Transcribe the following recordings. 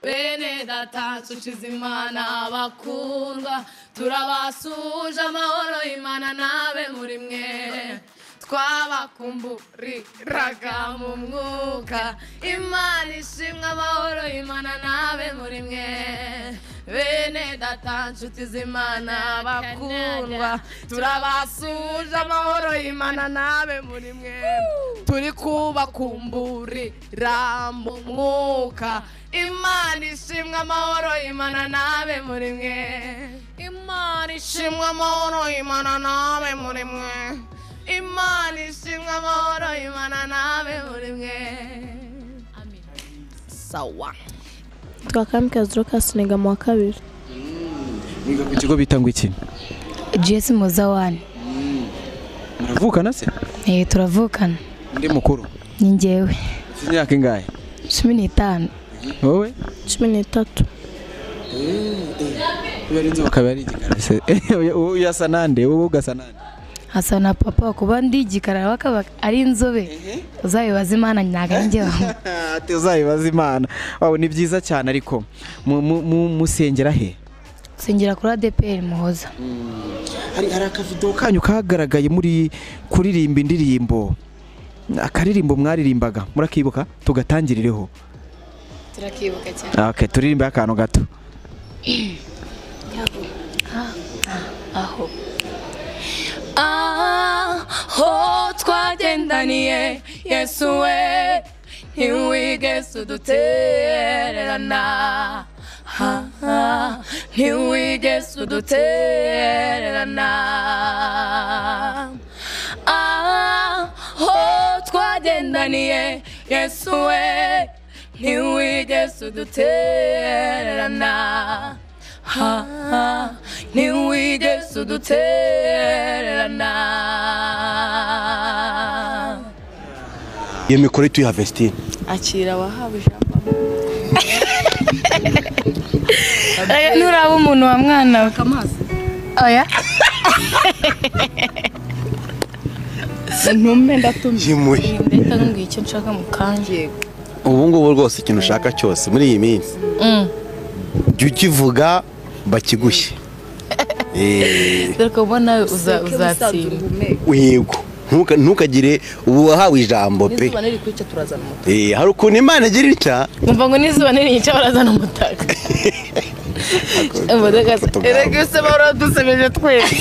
bene data nshuti z'Imana bakundwa turabasuje amahoro y'Imana nabe muri mwe twabakumburiraga mu mwuka Imana ishimwe amahoro y'Imana nabe muri mwe bene data nshuti z'Imana bakundwa turabasuje amahoro y'Imana nabe muri mwe turi kubakumburira mu mwuka Imana ishimwe amahoro y'Imana nabe muri mwe Imana ishimwe amahoro y'Imana nabe muri mwe Imana ishimwe amahoro y'Imana nabe muri mwe amen sawa Twakamikazi Dorcas niga mu wa kabiri niga ku kigo bita ngo iki JS Muzawani muravukana se turavukana ndi mukuru ni njyewe imyaka ingahe 15 wowe 13 yarinze bakabari igikarase uyasa nande wowe ugasa nande asa na papa kuba ndi igikara bakaba ari inzobe uzayibaza Imana nyaga njyewe ate uzayibaza Imana wawe ni byiza cyane ariko musengera he sengera kuri ADPR Muhoza hari akavido kanyu kagaragaye muri kuririmba indirimbo akaririmbo mwaririmbaga murakibuka tugatangirireho turakibuka cyane okay turirimba akantu gato aho twagendaniye Yesu we ntiwigeze udutererana ntiwigeze udutererana aho twagendaniye Yesu we ntiwigeze udutererana ntiwigeze udutererana iyo mikoro tuyiha Vestine akira wahawe ijambo nuraba umuntu wa mwana akamazi oya ntume ndatumye yimuye ndeta ngiye icyo nshaka mu kanje ubu ngubu rwose ikintu ushaka cyose muri iyi minsi jya ukivuga bakigushye dore ko ubona uzatsinda yego ntukagire ubu wahawe ijambo pe nizuba niri kwica turazana umutaka hari ukuntu Imana igira ica umva ngo nizuba nirica barazana umutaka erega se baradusebeje twese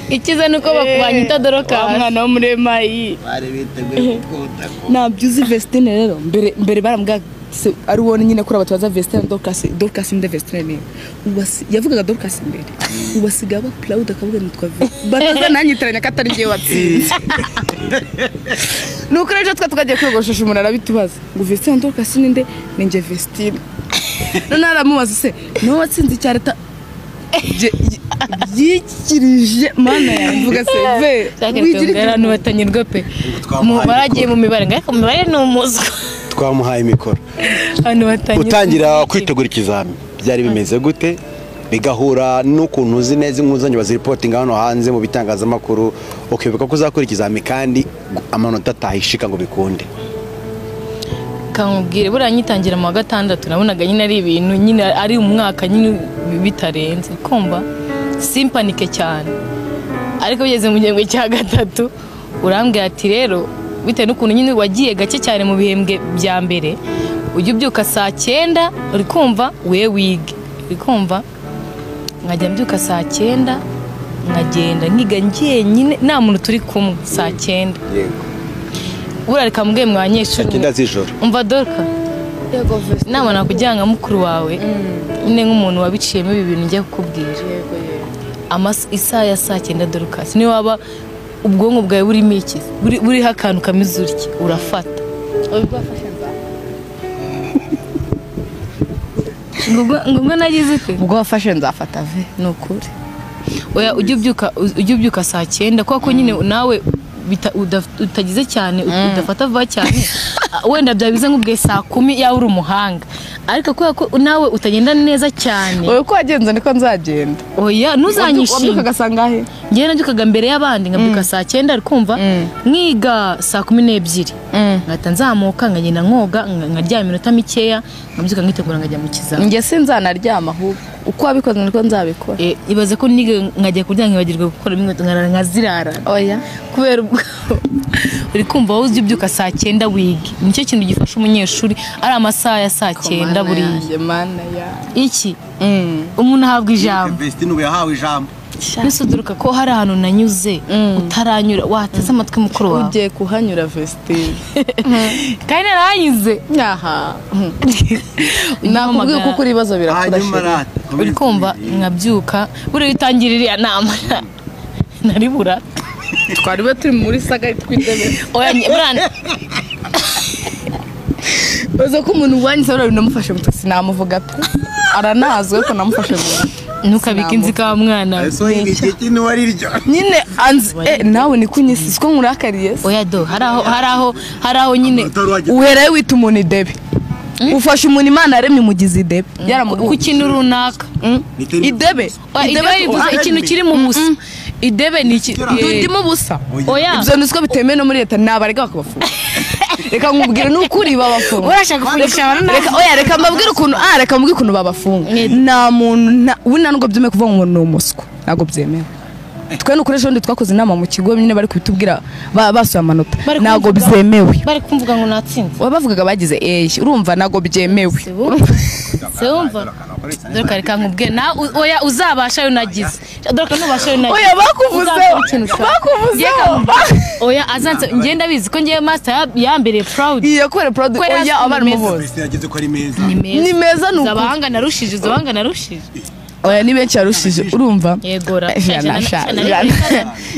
ikiza nuko bakubanyita Dorcas mwana wo muri mayi bari biteguye gukunda nabyuzi Vestine rero mbere barambwa ari wone nyine kuri abataza Vestine Dorcas inde Vestine ni yavugaga Dorcas imbere ubasiga ba proud akavuga nitwa bataza nanyitiranya katari ngiye watsinze nuko rero twagiye kwigoshesha umuntu arabitubaza ngo Vestine Dorcas ninde ninge Vestine none aramubaza se no watsinze cyareta yikirije mana yavuga se ve wigirira n'ubatanyirwa pe mu baragiye mu mibare ngako mu mibare ni umuzwa twamuhaye mikoro utangira kwitegura ikizami byari bimeze gute bigahura n'ukuntu uzi neza inkuzanyo baziripotinga hano hanze mu bitangazamakuru ukibuka ko uzakora ikizami kandi amanota atahishika ngo bikunde kamubwire buriya nyitangira mu wa gatandatu nabonaga nyine ari ibintu nyine ari umwaka nyine bitarenze kumva simpanike cyane ariko bigeze mu gihembwe cya gatatu urambwira ati rero bitewe n'ukuntu nyine wagiye gake cyane mu bihembwe bya mbere ujye ubyuka saa 9 uri kumva we wige uri kumva nkajya mbyuka saa 9 nkagenda nkiga njyenyine nta muntu turi kumwe saa 9 yego urareka mbwe mwanyeshuri cyenda z'ijoro umva Dorcas yego Vestine nama nakujyanga mukuru wawe nyine nk'umuntu wabiciyemo ibi bintu njya kukubwira yego isaha ya saa 9 Dorcas ni waba ubwonko bwawe burimo iki buriho akantu kameze urya urafata ngo nagize ite ubwo wafashe nzafata ve nukuri oya ujye ubyuka saa 9 kuko nyine nawe utagize cyane udafata vuba cyane wenda byabize nk'ubwe saa 10 yawe uri umuhanga ariko ko nawe utagenda neza cyane oya ko wagenze niko nzagenda oya ntuzanyishime wabyuka gasanga he ngewe nabyukaga mbere y'abandi nkabyuka saa 9 ari kumva nkiga saa 12 ngahita nzamuka nkagenda nkoga nkaryama iminota mikeya nkabyuka nkitegura nkajya mu kizami njye sinzanaryama ahubwo uko wabikoze niko nzabikora ibaze ko niga nkajya kurya nkibagirwa gukora inkweto nkazirara oya kubera uri kumva wowe uzi ubyuka saa 9 wiga nicyo kintu gifasha umunyeshuri ari amasaha ya saa 9 buriya mana ya iki umuntu ahabwa ijambo Vestine ubu yahawe ijambo nisuduruka ko hari ahantu nanyuze utaranyura wateze amatwi mukuru wawe ugiye kuhanyura Vestine kandi naranyuze aha nakubwiye ko kuri ibibazo birakudashira uri kumva nkabyuka buriya utangirira iriya nama nari bura twari be turi muri saga tw'indebe oya burana baza ko umuntu wanyise buriya binamufashe mu tasi namuvuga pe aranazwe ko namufashe mu ntukabike inzika mwana so igiti ni wariryo nyine nawe ni kunyisi siko nkurakariye oya do hari aho nyine uheraye wita umuntu idebe ufasha umuntu Imana yaremye umugizi idebe ku kintu runaka idebe bivuze ikintu kiri mu busa idebe ni iki ndimo busa oya ibyo niziko bitemewe no muri leta nabarega bakabafunga reka nkubwire n'ukuri babafunga urashaka kufungisha abantu reka mbabwire ukuntu babafunga nta muntu wina nubwo byemeye kuvuga ngo ni umuswa ntabwo byemewe twe nukoresha ndi twakoze inama mu kigo nyine bari kubitubwira basuye amanota ntabwo byemewe bari kumvuga ngo natsinze bavugaga bagize urumva ntabwo byemewe se wumva dore reka nkubwire na oya uzabasha yo nagize dore ntubasha yo nagize oya bakuvuze oya azanze ngenda bizi ko ngiye master yambereye proud iyo kore proud oya abari mu bose yagize ko ari meza ni meza nuko zabahanga narushije oya ni benshi yarushije urumva yegora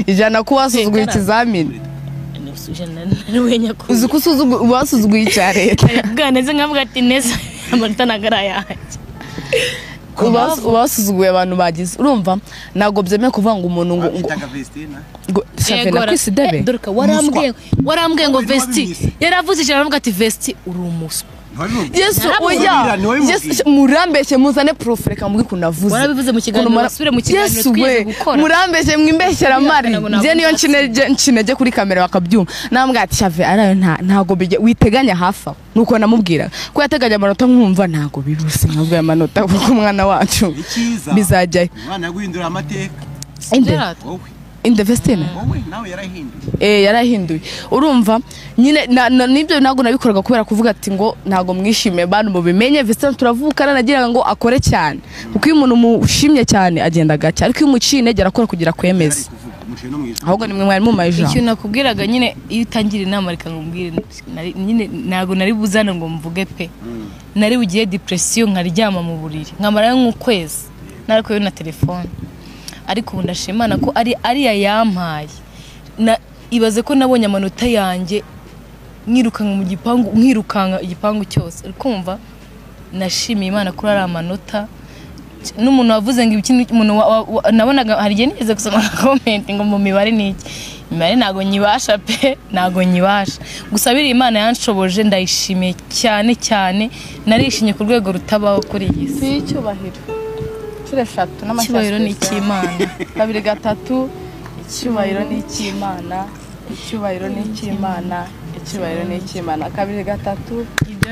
ijana ko wasuzuguye ikizamini uzi ko wasuzuguye icya leta bwaneze nkavuga ati neza amanota nagara yanjye ubasuzuguye abantu bagize urumva ntabwo byemewe kuvuga ngo umuntu ngo shafe na kwisi debe dore warambwiye ngo Vesti yaravuze ijana aravuga ati Vesti uri umuswa Yesu oya murambeshye muzane proof reka mbwi kunavuze warabivuze mu kiganiro basubire mu kiganiro twize gukora murambeshye mwimbeshyera mari je niyo ncinege kuri kamera bakabyuma nambwa ati shave arayo ntago bije witeganya hafa nuko namubwira ko yateganya amanota nkumva ntago bibuse nkabwe amanota kuko umwana wacu bizajya umwana yaguhindura amateka inde Vestine nawe yarahinduye yarahinduye urumva nyine nibyo ntabwo nabikoraga kubera kuvuga ati ngo ntabwo mwishimiye bantu mubimenye Vestine turavukana nagiraga ngo akore cyane kuko iyo umuntu mushimye cyane agenda gake ariko iyo umuciye intege arakora kugira kwemeza ahubwo nimwe mwari mu mayijambo icyo nakubwiraga nyine iyo utangira inama reka ngubwire nyine ntabwo nari buzane ngo mvuge pe nari bugiye depression nkaryama mu buriri nkamara nk'ukwezi nariko na telefone ariko ubu ndashimana ko ari yampaye ibaze ko nabonye amanota yanjye nkirukanga igipangu cyose kumva nashimiye Imana kuri ari amanota n'umuntu wavuze ngo ikintu umuntu nabonaga hari igihe nigeze gusoma comment ngo mu mibare niki imibare ntago nyibasha pe ntago nyibasha gusa biri Imana yanshoboje ndayishimiye cyane narishimye ku rwego rutabaho kuri iyi si icyubahiro eshatu icyubahiro ni icy'Imana 2 3 icyubahiro ni icy'Imana icyubahiro ni icy'Imana icyubahiro ni icy'Imana 2 3 ibyo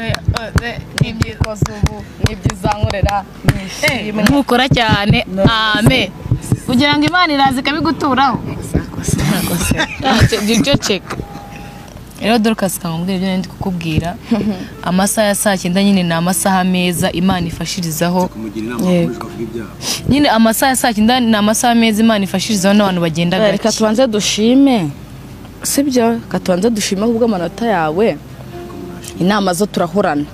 n'ibyikoze ubu n'ibyizankorera ntukora cyane amen kugira ngo Imana iraza ikabiguturaho ceka rero Dorcas kangubwira ibyo ndi kukubwira amasaha ya saa 9 nyine ni amasaha meza Imana ifashirizaho nyine amasaha ya saa 9 ni amasaha meza Imana ifashirizaho n'abantu bagenda gake reka tubanze dushime sibyo katubanze dushime kubwo amanota yawe inama zo turahorana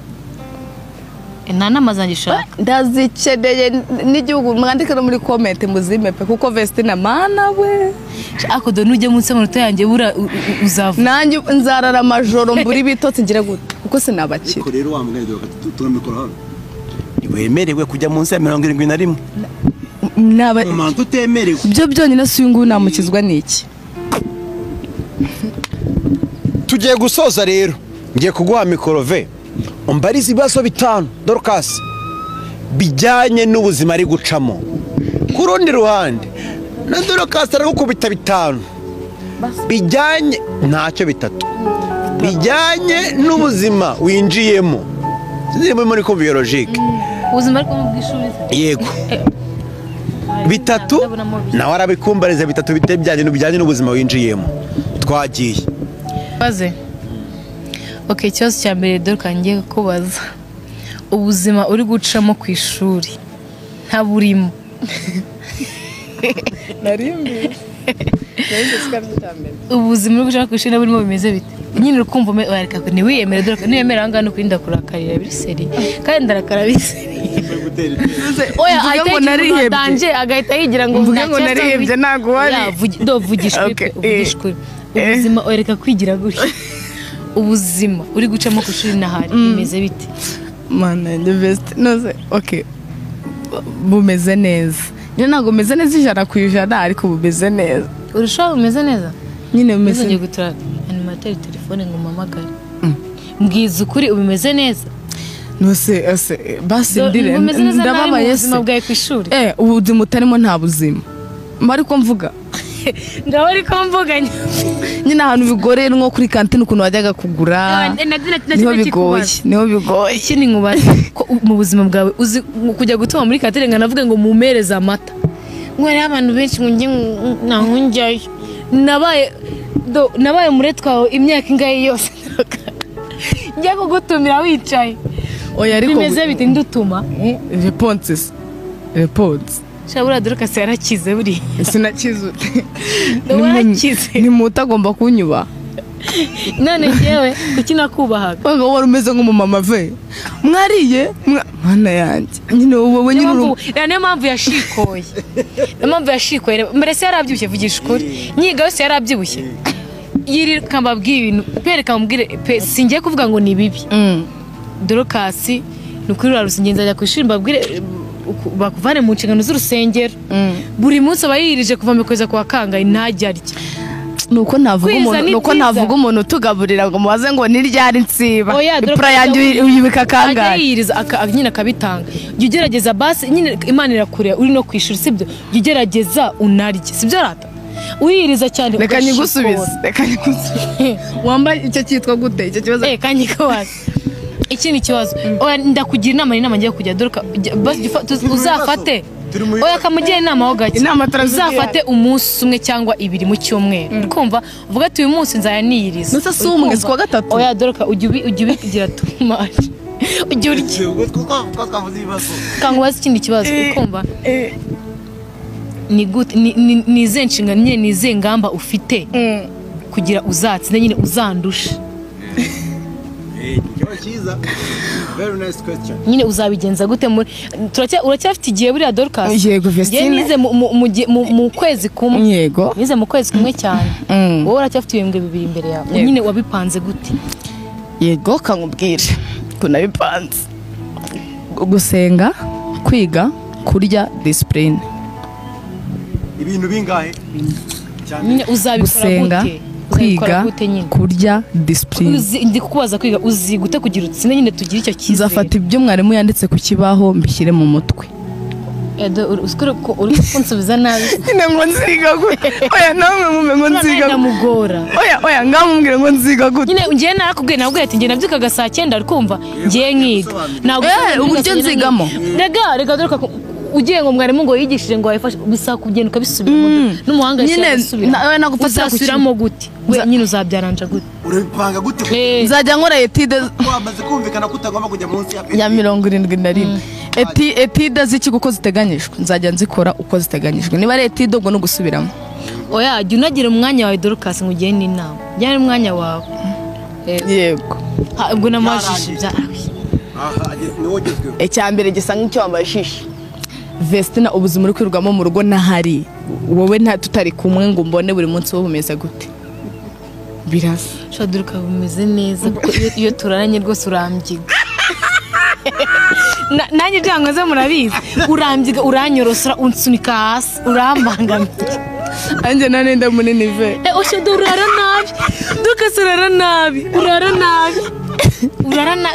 nta nama zanjye shaka ndazikeneye n'igihugu mwandike no muri comment muzimepe kuko Vestine mana we ako do nujye munsi amanota yanjye bura uzava nanjye nzarara amajoro mburi bitotse ngire gute kuko sinabakira ko rero wamugane do turamikora hano niwemerewe kujya munsi ya 71 naba umuntu utemerewe byo byonyine si uyungu namukizwa niki tugiye gusoza rero ngiye kuguha mikorove umbariza ibibazo 5 Dorcas bijyanye n'ubuzima ari gucamo ku rundi ruhande na Dorcas aragukubita 5 bijyanye ntacyo 3 bijyanye n'ubuzima winjiyemo zirimo muri ko biologique ubuzima ariko mu bw'ishuri yego 3 nawe arabikumbariza 3 bijyanye n'ubuzima winjiyemo twagiye baze okay ikibazo cya mbere Dorcas ngiye kubaza ubuzima uri gucamo ku ishuri nta burimo narimbi ubuzima uri gucamo ku ishuri burimo bimeze bite nyine urukumva wareka ko ni wiyemere Dorcas niyemera angana kurinda kurakarira biriseri kandi ndarakara biriseri oya ngo narihebye agahita yigira ngo mvuge ngo narihebye ntago wari ndovugishwe ubuzima wareka kwigira gutya ubuzima uri gucamo ku ishuri nahari bimeze bite mana the best noze okay bumeze neza nyine ntago bumeze neza 100% ariko bumeze neza urushaho bumeze neza nyine bumeze neza gutura animateur telefone ngo mamagare mbwiza ukuri ubimeze neza nose basi ndire ndababaye ubuzima bwawe ku ishuri ubuzima utarimo nta buzima mari ko mvuga ngaho ariko mvuga nyine ahantu bigoreye nko kuri kantine ukuntu wajyaga kugura niho bigoye ikindi nkubaze ko mu buzima bwawe uzi kujya gutuma muri kantine nganavuga ngo mumereze amata mwari abantu benshi naho njyayo nabaye muri twawe imyaka ingahe yose njya kugutumira wicaye oya ariko bimeze bite ndutuma response shabura Dorcas yarakize buri sinakize warakize ni mutagomba kunyuba none yewe kuki nakubahaga ngo wari umeze nk'umumama ve mwariye mwana yanjye nyine wowe nyine niyo mpamvu yashikoye mbere se yarabyibushye vugisha ukuri nyiga yose yarabyibushye yirika mbabwiye ibintu pereka mubwire singiye kuvuga ngo ni bibi Dorcas ni ukuri rusingenza ajya ku ishuri mbabwire bakuvane mu nshingano z'urusengero buri munsi aba yirije kuva mu kwezi kwa kangahe ntajya arya nuko navuga umuntu utugaburira ngo mubaze ngo niryari nsiba ipura yanjye uyibika kangahe yiriza nyine akabitanga jya ugerageza basi nyine Imana irakure uri no kwishura sibyo jya ugerageza unarye sibyo rata uyiriza cyane reka nyigusubize wambaye icyo cyitwa gute icyo kibazo kanyikawazi iki ni kibazo ndakugira inama ngiye kujya Dorcas uzafate oya kamugira inama ho gake uzafate umunsi umwe cyangwa 2 mu cyumweru kumva uvuga ati uyu munsi nzaya niyiriza nusa si umwe si kwa gatatu oya Dorcas ujye ubigira tumaje ujye urye kangubaza ikindi kibazo ukumva ni gute ni zenshinga nyine ni zengamba ufite kugira uzatsinde nyine uzandusha nyine uzabigenza gute uracyafite igihe buriya Dorcas yego Vestine nize mu kwezi kumwe yego nize mu kwezi kumwe cyane wowe uracyafite ibihembwe 2 imbere yawe nyine wabipanze gute yego kankubwire ko nabipanze gusenga kwiga kurya discipline ibintu bingahe nyine uzabikora gute kwiga kurya discipline ndi kukubaza kwiga uzi gute kugira utsinde nyine tugira icyo kize nzafata ibyo mwarimu yanditse ku kibaho mbishyire mu mutwe uskore ko uri kunsubiza nabi nyine ngo nziga gute oya namwe mume ngo nziga ndamugora oya ngamubwire ngo nziga gute nyine ngiye narakubwiye nabwiye ati ngiye nabyukaga saa 9 arikumva ngiye nkiga ntabwo uburyo nzigamo rega Dorcas ugiye ngo mwarimu ngo yigishije ngo wayifashe bisa kugenda ukabisubira n'umuhanga nyine nagufata uzasubiramo gute we nyine uzabyaranja gute urabipanga gute nzajya nkora etide wamaze kumvikana ko utagomba kujya munsi ya 71 etide z'iki uko ziteganyijwe nzajya nzikora uko ziteganyijwe niba ari etide ubwo no gusubiramo oya jya unagira umwanya wawe Dorcas ngo ugende inama byari umwanya wawe yego ubwo namajije byawe icyambere gisa nk'icyo wamajije Vestine ubuzima uri kwirwamo mu rugo nahari wowe tutari kumwe ngo mbone buri munsi wo bumeze gute birasa Dorcas bumeze neza kuko iyo turaranye rwose urambyiga nanjye byangoze murabizi urambyiga uranyorosora unsunika hasi urambangamira anje nanenda munini ve urara nabi Dorcas urara nabi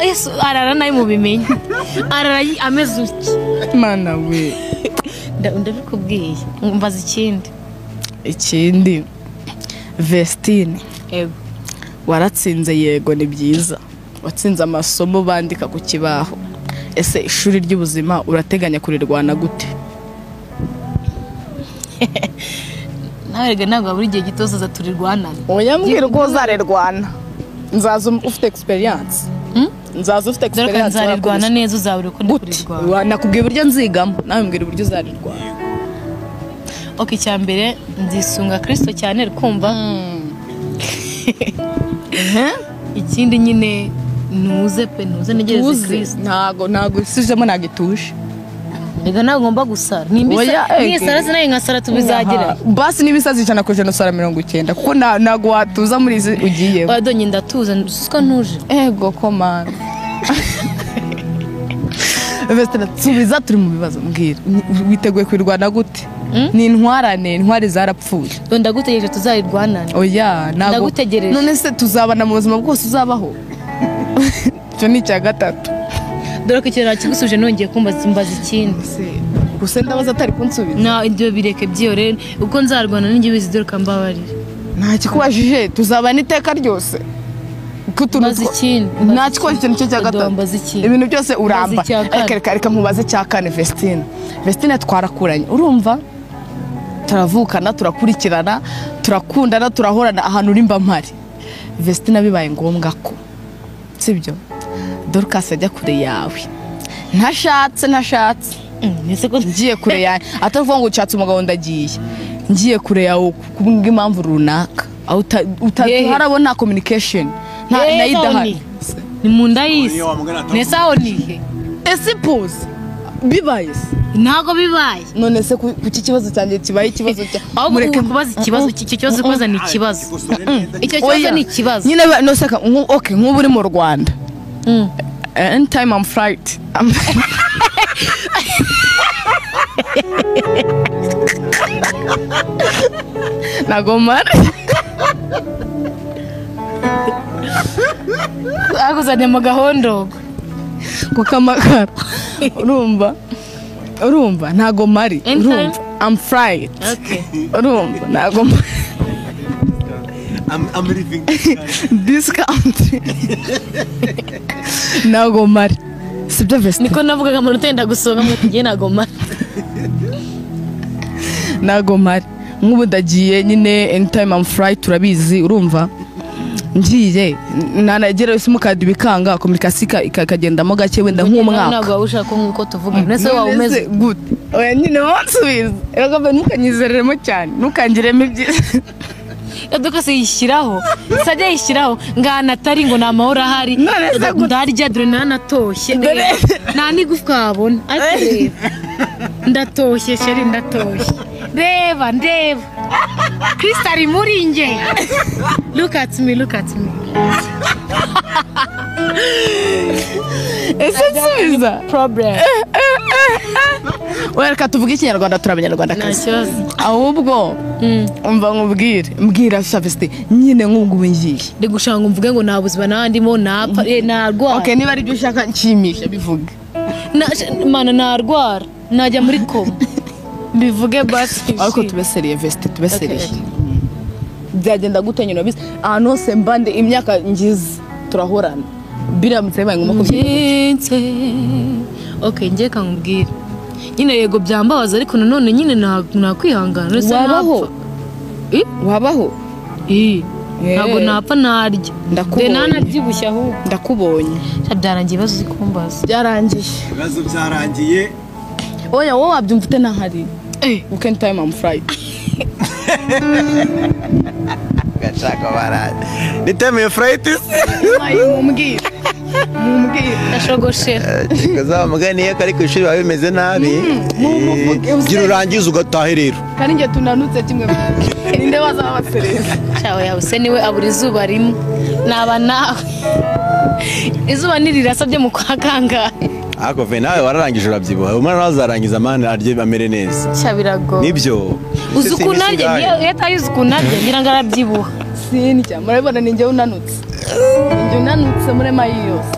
Yesu arara nabi mu bimenye arara ameze uki mana we ndabikubwiye mbaza ikindi ikindi Vestine Ego. waratsinze yego ni byiza watsinze amasomo bandika ku kibaho ese ishuri ry'ubuzima urateganya kurirwana gute nawe rega ntabwo buri gihe gito uzaza turirwanana oya mbwira uko uzarirwana nzaza ufite experience nzaza ufite dore ko experience nzarirwana neza uzabura uko ndikurirwana nakubwiye uburyo nzigamo nawe mbwira uburyo uzarirwana ok icyambere nzisunga Kristo cyane rikumva ikindi nyine ntuze negereze Kristo ntago isijemo ntago ituje rega ntabwo ngomba gusara nisara se nawe nkasara tubizagira basi n'ibisazi 100% usara 90 kuko ntago watuza muri izi ugiye wadonye ndatuza suka ntuje ego komanda Vestine tubiza turi mu bibazo mbwira witeguye kwirwana gute ni intwari zarapfuye ndagutegereje tuzarirwanana oya ntago ndagutegereje none se tuzabana mu buzima bwose uzabaho cyo ni cya gatatu dore ko ikintu kigusuje nongeye kumbaza ikindi gusa ndabaza atari kunsubiza na ibyo bireke byiore uko nzarwana n'ingi bizi dore kambabarira nta kikubajije tuzabana iteka ryose mbaza ikindi nta kikubajije ikintu cyo cya gatatu ibintu byose uramba reka mubaze cya kane Vestine twarakuranye urumva turavukana turakurikirana turakundana turahorana ahantu uri mba mpari Vestine bibaye ngombwa ko sibyo Dorcas ajya kure yawe ntashatse ngiye kure yawe atavuga ngo ucatse umugabo ndagiye ngiye kure yawe kubw'impamvu runaka harabona communication nayidahari ni mu nda y'isi nese aho nihe ese pose bibaye ntago bibaye none se kuki kibazo cyanjye kibaye ikibazo cya mureke kubaza ikibazo icyo cyose kubaza ni ikibazo icyo cyose ni ikibazo nyine no seka okay nk'ubu uri mu Rwanda anytime I'm fright nagomara aguzanye mu gahondogo kukamakara urumva ntago mari urumva I'm fried urumva ntago I'm living this country ntago mari sibyo Vestine niko navugaga mu rutenda gusonga mwe tugiye ntago mari ntago mari nk'ubu ndagiye nyine anytime I'm fried turabizi urumva ngiye nanagera simukadi bikanga communication ikagendamo gake wenda nk'umwaka ntabwo ushaka nkuko tuvuga nese wawe umeze good oya nyine wansubiza eragava ntukanyizereremo cyane ntukangiremo ibyiza yaduka se yishyiraho sajya yishyiraho ngana atari ngo na mahoro ahari ndarya dore nanatoshye nta n'igufwa wabona ariko ndatoshye sheri ndatoshye reba ndeba Kristo ari muri nge look at me ese subiza problem wereka tuvuge ikinyarwanda turabanyarwanda kazi nacyo ahubwo umva nkubwire mbwira Vestine nyine nk'ubwo ngiye ndi gushaka ngo mvuge ngo nta buzima nandimo napfa narwara okay niba ari byo ushaka nshimisha bivuge mana narwara najya muri koma bivuge basi ariko tubeseriye Vestine tubeseriye byagenda gute nyine bizi ahantu hose mbande imyaka ngize turahorana biramutse bibaye ngombwa kubyinze okay ngiye kangubwira nyine yego byambabaza ariko nanone nyine nakwihangana rese wabaho ntabwo napfa narya ndakubonye nanabyibushye ahubwo ndakubonye byarangiye ibibazo zikumbaza byarangiye ibibazo byarangiye oya wowe wabyumva ute ntahari weekend time I'm fried gashaka barade niteme frightis mumbwire ndashogoshera kazamuganiye kari ku ishuri bawe bimeze nabi gira urangiza ugatahe rero kandi nge tunanutse kimwe ninde bazaba basereza cyawe yawe se niwe abura izuba rimwe naba nawe izuba nirirasabye mu kwa kangahe ako ve nawe wararangije urabyibuha umwana nawe azarangiza amani arye bamere neza cyabirago nibyo uzi ukuntu arye iyo atayizi ukuntu arye ngira ngo arabyibuha sinjya murabibona ninjye unanutse muri mayi yose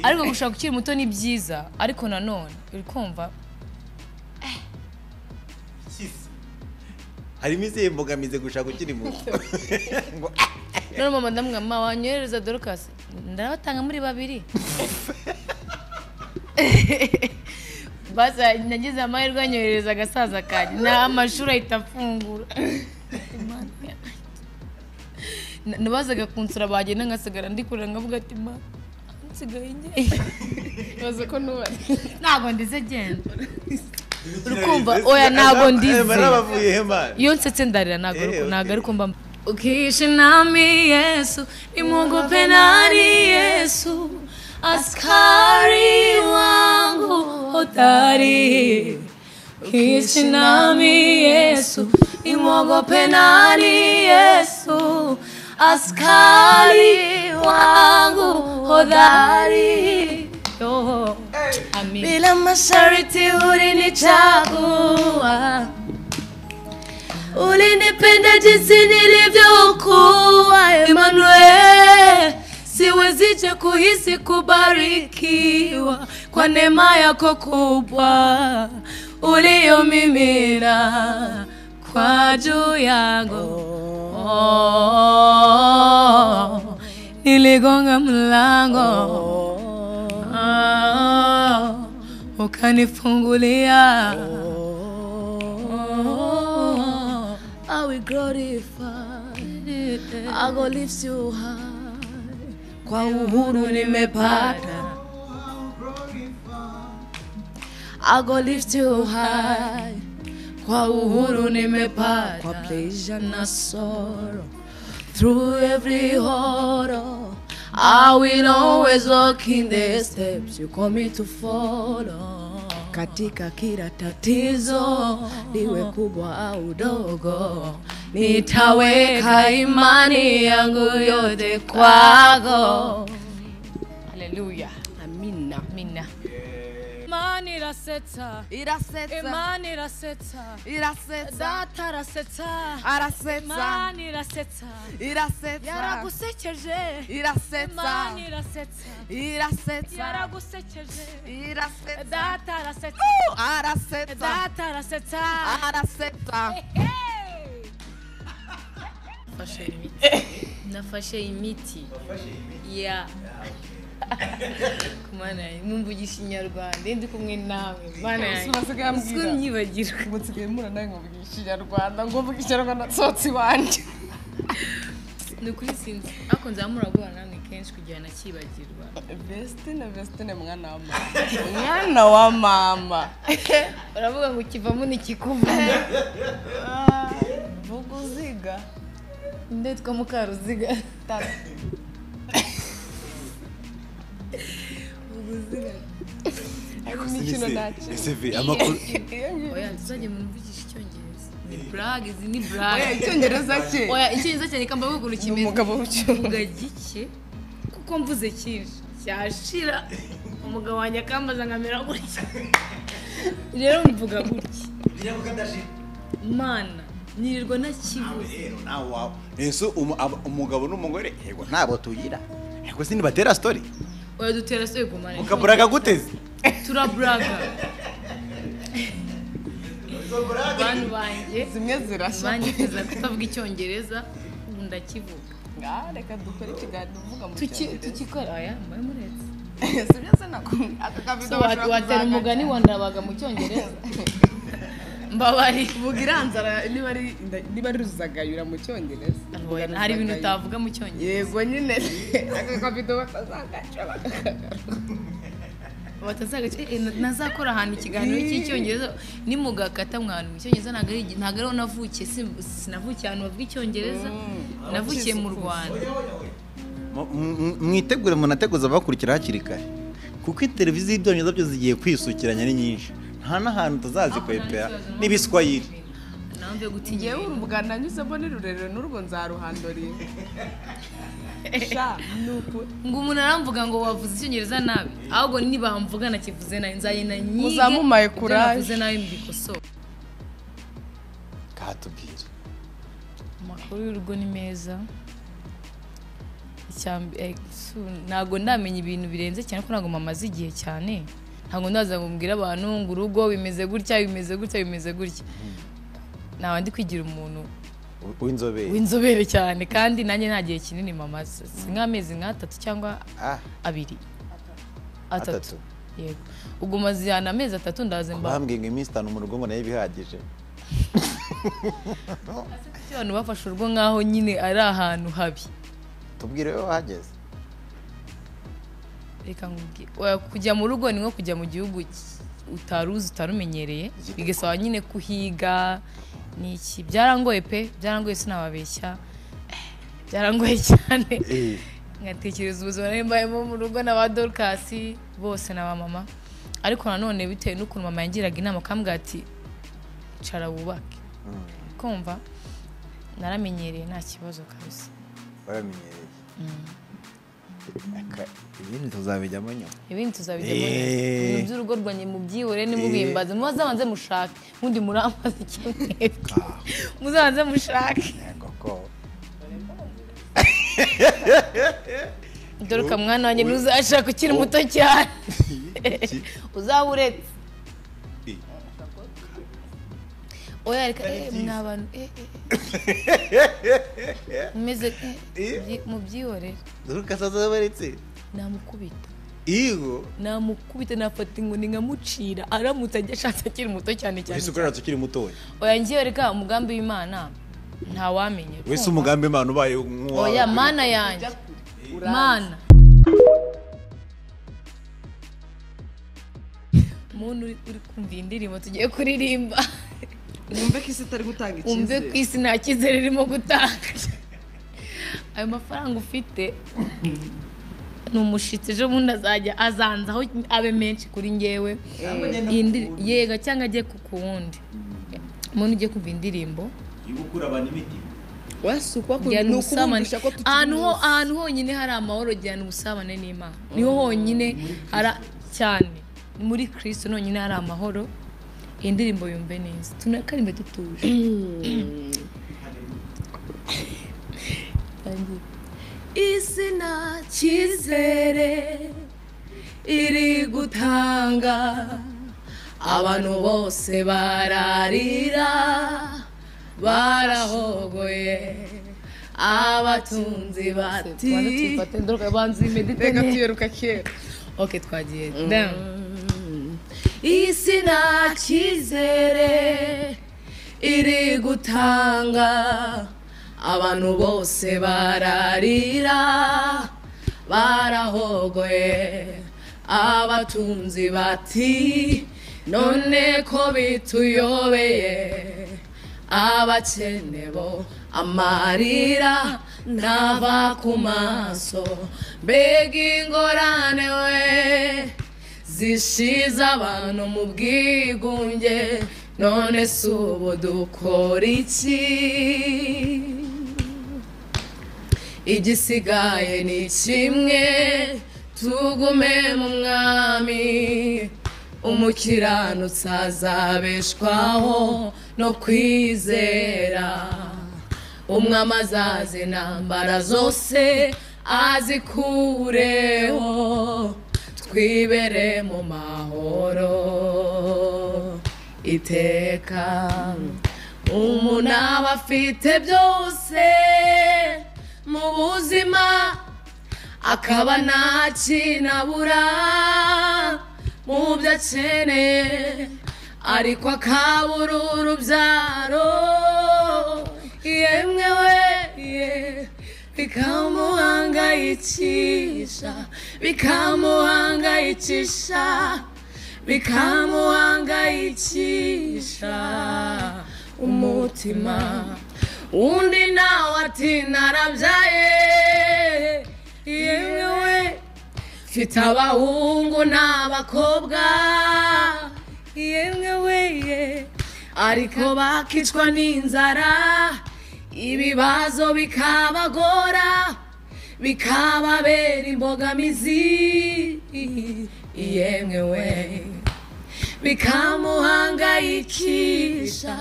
ariko gushaka ukiri muto ni byiza ariko nanone uri kumva harimo izihe mbogamizi gushaka ukiri muto none mama ndamubwira mama wanyohereza Dorcas ndabatanga muri babiri basa nagize amahirwe anyohereza agasaza kanjye na amashuri ahita afungura nabazaga kunsura bagenda ngasigara ndikurira ngavuga ati ma nsigaye njye baze ko nubari ntabwo ndize genda urukumva oya ntabwo ndize barabavuye hema iyo nsetse ndarira ntabwo ariko mba ukiishi nami Yesu nimwogope nani Yesu askari wangu hodari ukiishi nami Yesu nimwogope nani Yesu askari wangu hodari Amin. Bila masharti ulinichagua, ulinipenda jinsi nilivyokuwa. Emmanuel, siwezije kuhisi kubarikiwa kwa neema yako kubwa uliyomimina kwa juu yangu. Niligonga mlango ukanifungulia. I will glorify, I go lift you high. Kwa uhuru nimepata, I go lift you high. Kwa uhuru nimepata, kwa pleasure na sorrow, through every horror I will always walk in the steps you call me to follow. Katika kila tatizo, liwe kubwa au dogo, nitaweka imani yangu yote kwako. Hallelujah. Amina. Amina. Imani iraseta, imani iraseta, data araseta, imani iraseta, yaragusekeje, imani iraseta, yaragusekeje, data araseta, data araseta. Nafashe imiti ya kumana mumvugisha inyarwanda ndi kumwe nawe mana yanjye nyibagirwa mutsigaye mura nawe ngovugisha inyarwanda ngovugisha inyarwanda tsotsi wanje nukuri sinzi ako nzamura guhana namwe kenshi kugira nakibagirwa. Vestine mwana wa mama, mwana wa mama. Uravuga ngo kivamo nikikuvamo. Vuguziga ndetwa mukaruziga vuguziga ari mikino nacu CV amakuru oya tuzajye mumvugisha icyongereza ni brag izi ni brag oya icyongereza cye oya icyongereza cyane kamba bwo kimeze umugabo uvuga gike kuko mvuze cyinshi cyashira umugabo wanjye akambaza nkamera gutya rero mvuga gutya mana nirirwa nakibuze rero nawe wawe Yesu umugabo n'umugore yego nabo tugira yego sindi batera story oya dutera story kumana ukaburaga guteze turabraga bantu banjye zimwe zirashya banyiteza kutavuga icyongereza ubu ndakivuga reka dukore ikiganiro uvuga mu tukikora aya mbaye muretse sibyo se nakumwe aka kabido watera umugani wandabaga mu cyongereza mbabari vuga iranzara niba ari ruzagayura mu cyongereza hari ibintu utavuga mu cyongereza yego nyine aka kabido batazagaca batazagaca nazakora ahantu ikiganiro cy'icyongereza nimugakata mwana mu cyongereza ntabwo ariho navukiye sinavukiye ahantu bavuga icyongereza navukiye mu Rwanda. mwitegure munateguza abakurikira hakiri kare kuko televiziyo ibyongereza byo zigiye kwisukiranya ni nyinshi nta n'ahantu tuzazikwepera n'ibiswahili nambe gutinya yewe urubugana nyuzemo ni rurerure n'urwo nzaruhandorira sha nuko ngo umuntu aramvuga ngo wavuze icyongereza nabi ahubwo nibamvuga nakivuze nabi nzayena nyige muzamumaye kuraje navuze nabi mbikosora. katubwira amakuru y'urugo ni meza ntabwo ndamenya ibintu birenze cyane ko ntabwo mama azi igihe cyane ntabwo ndaza ngo mbwire abantu ngo urugo bimeze gutya bimeze gutya bimeze gutya nawe ndi kwigira umuntu w'inzobere cyane kandi nanjye nta gihe kinini mama si nk'amezi nk'atatu cyangwa abiri atatu yego ubwo maziyana amezi atatu ndazemba bambwiye ngo iminsi 5 mu rugo ngo nayo bihagije abantu bafashe urugo nk'aho nyine ari ahantu habi tubwire wowe wahageze reka nkubwire kujya mu rugo ni nko kujya mu gihugu utaruzi utarumenyereye bigasaba nyine kuhiga niki byarangoye pe byarangoye sinababeshya byarangoye cyane ngatekereza ubuzima nimbayemo mu rugo n'aba Dorcas bose n'aba mama ariko nanone bitewe n'ukuntu mama yangiraga inama kambwa ati cara wubake kumva naramenyereye nta kibazo kabisa baramenyereye ibintu tuzabijyamo nyuma ibintu by'urugo rwanye mu byihore nimubimbaze muzabanze mushake mundi muramaze cyane muzabanze mushake Dore mwana wanjye ntuzashaka ukiri muto cyane uzaburetse oya reka mwabantu meze mu byihorere Dorcas azabaretse namukubita namukubita nafata inkoni nkamucira aramutse ajya ashatse akiri muto cyane wese ukoratse ukiri mutoya oya ngiye reka umugambi w'Imana nta wamenye wese umugambi w'Imana ubaye oya mana yanjye mana umuntu uri kumva indirimbo tugiye kuririmba umve ko isi itari gutanga icyizere umve ko isi nta cyizere irimo gutanga ayo mafaranga ufite ni umushitsi ejo bundi azanzaho abe menshi kuri ngewe yega cyangwa ajye ku wundi umuntu ugiye kumva indirimbo gukura abantu imiti wasukwa nukubumbisha ko ahantu honyine hari amahoro cyane ubusabane n'Imana niho honyine cyane muri Kristo nonyine hari amahoro indirimbo yumve neza tunakarimbe tutuje isi nta cyizere iri gutanga abantu bose bararira barahogoye abatunzi bati reka tuyeruka kera okay twagiye isi nta cyizere iri gutanga abantu bose bararira barahogoye abatunzi bati none ko bituyobeye abakene bo amarira ntava ku maso mbega ingorane we zishize abantu mu bwigunge none si ubu dukora iki igisigaye ni kimwe tugume mu mwami umukiranutsi azabeshwaho no kwizera umwami azaza intambara zose azikureho twibere mu mahoro iteka umuntu aba afite byose mu buzima akaba nta kinabura mu byo akeneye ariko akabura urubyaro yemwe we bikamuhangayikisha umutima undi nawe ati narabyaye yemwe we mfite abahungu n'abakobwa yemwe we ariko bakicwa n'inzara ibibazo bikabagora bikababera imbogamizi yemwe we bikamuhangayikisha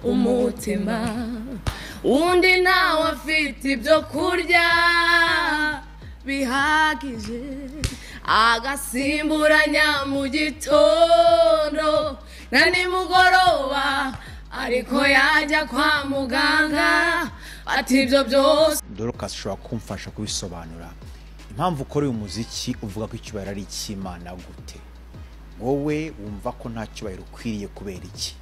umutima undi nawe afite ibyo kurya bihagije agasimburanya mu gitondo na nimugoroba ariko yajya kwa muganga ati ibyo byose. Dorcas ushobora kumfasha kubisobanura impamvu ukora uyu muziki uvuga ko icyubahiro ari icy'Imana gute? Wowe wumva ko nta cyubahiro ukwiriye kubera iki?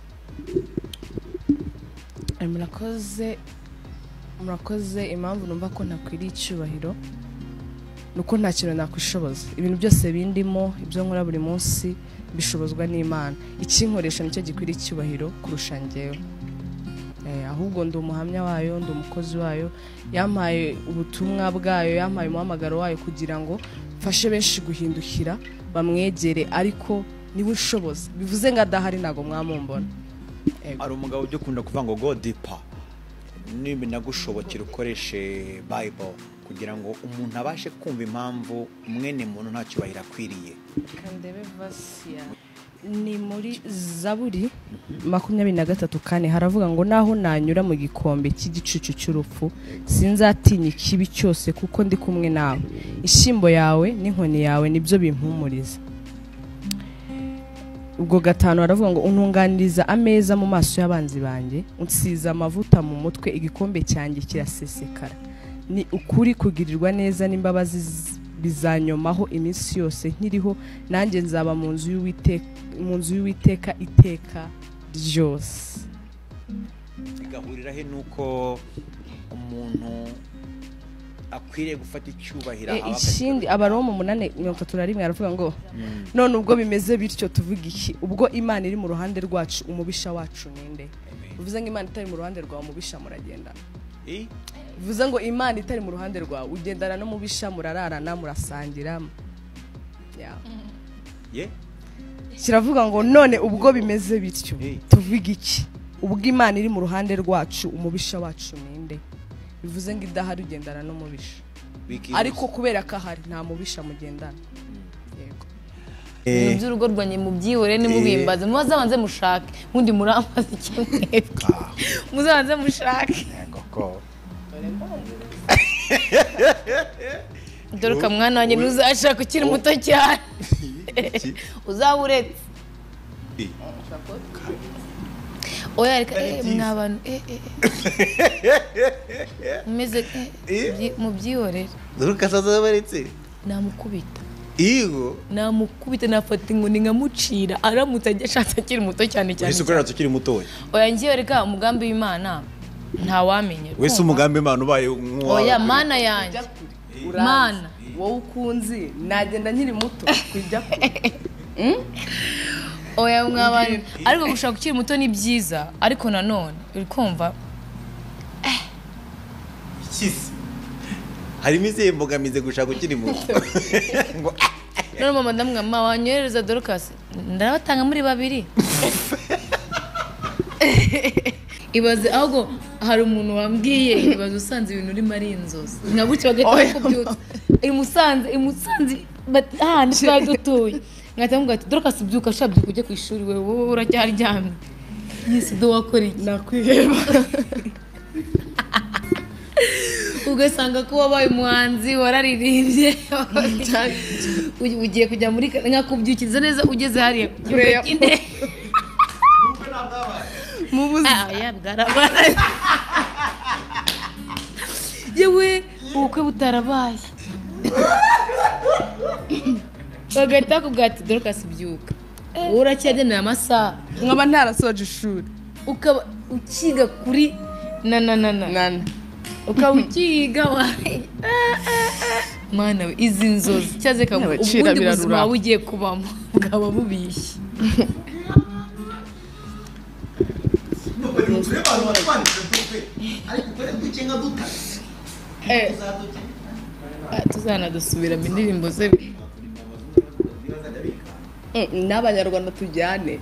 murakoze impamvu numva ko ntakwiriye icyubahiro nuko nta kintu nakwishoboza. Ibintu byose bindimo ibyo nkora buri munsi bishobozwa n'Imana. Ikinkoresha nicyo gikwiriye icyubahiro kurusha njyewe. Ahubwo ndi umuhamya wayo, ndi umukozi wayo, yampaye ubutumwa bwayo, yampaye umuhamagaro wayo kugira ngo mfashe benshi guhindukira bamwegere, ariko niwe ushoboza. Bivuze ngo adahari ntago mwamumbona. Ari umugabo ujya ukunda kuvuga ngo go deeper, niba nagushobokera ukoreshe Bible kugira ngo umuntu abashe kumva impamvu mwene muntu nta cyubahiro akwiriye. Kandebe Vasia ni muri Zaburi 23:4 haravuga ngo naho nanyura mu gikombe cy'igicucu cy'urupfu sinzatinya ikibi cyose kuko ndi kumwe nawe, ishimbo yawe n'inkoni yawe nibyo bimpumuriza. Ubwo gatanu haravuga ngo untunganiriza ameza mu maso y'abanzi banjye, unsiza amavuta mu mutwe, igikombe cyanjye kirasesekara. Ni ukuri kugirirwa neza n'imbabazi bizanyomaho iminsi yose nkiriho, nanjye nzaba mu nzu y'Uwiteka iteka ryose. Bigahurira he nuko umuntu akwiriye gufata icyubahiro ikindi Abaroma 8:31 aravuga ngo none ubwo bimeze bityo tuvuga iki? Ubwo Imana iri mu ruhande rwacu umubisha wacu ninde? Bivuze ngo Imana itari mu ruhande rwawe umubisha muragendana. Bivuze ngo Imana itari mu ruhande rwawe ugendana no mubisha, murararana, murasangira. Kiravuga ngo none ubwo bimeze bityo tuvuga iki? Ubwo Imana iri mu ruhande rwacu umubisha wacu ninde? Bivuze ngo idahari ugendana no mubisha, ariko kubera ko ahari nta mubisha mugendana. Yego by'urugo rwanye mu byihore ni mubimbaze, muzabanze mushake mundi muramaze kimwe, muzabanze mushake. Dore mwana wanjye ntuzashaka ukiri muto cyane, uzawuretse. Oya reka mwabantu meze mu byihorere. Dorcas azabaretse namukubita namukubita nafata inkoni nkamucira aramutse ajya ashatse akiri muto cyane cyane. Wese ukorera tukiri mutoya. Oya ngiye reka umugambi w'Imana nta wamenye. Wese umugambi Imana ubaye oya mana yanjye mana wowe ukunzi nagenda nkiri muto kujya oya mwabana ariko gushaka ukiri muto ni byiza, ariko nanone uri kumva ikisi harimo izihe mbogamize gushaka ukiri muto? Ngo none mama ndamwama wanyohereza Dorcas ndabatanga muri babiri. Ibaze ahubwo hari umuntu wambwiye ibaze usanze ibintu urimo ari inzozi nka gutyo bagahita kubyutsa imusanze ahandi twari dutuye ngatamubwira ati Dorcas byuka shabyuka ujye ku ishuri wowe uracyaryamye. Yesu do wakora iki? Nakwiheba. Ugasanga ko wabaye umuhanzi wararirimbye ugiye kujya muri nkakubyukiriza neza ugeze hariya inde mubuze bwarabaye yewe ubukwe butarabaye bagahita bakubwira ati Dorcas byuka uracyagenera amasaha nkaba ntarasoje ishuri ukaba ukiga kuri nana ukaba ukiga mana we izi nzozi cyaze kavuga ubundi buzima wawe ugiye kubamo bwaba bubishye. Tuzanadusubiramo indirimbo ze n'Abanyarwanda tujyane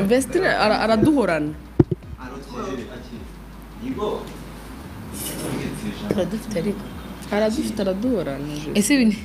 Vestre araduhorana aradufite ariko aradufite araduhorana ese ibintu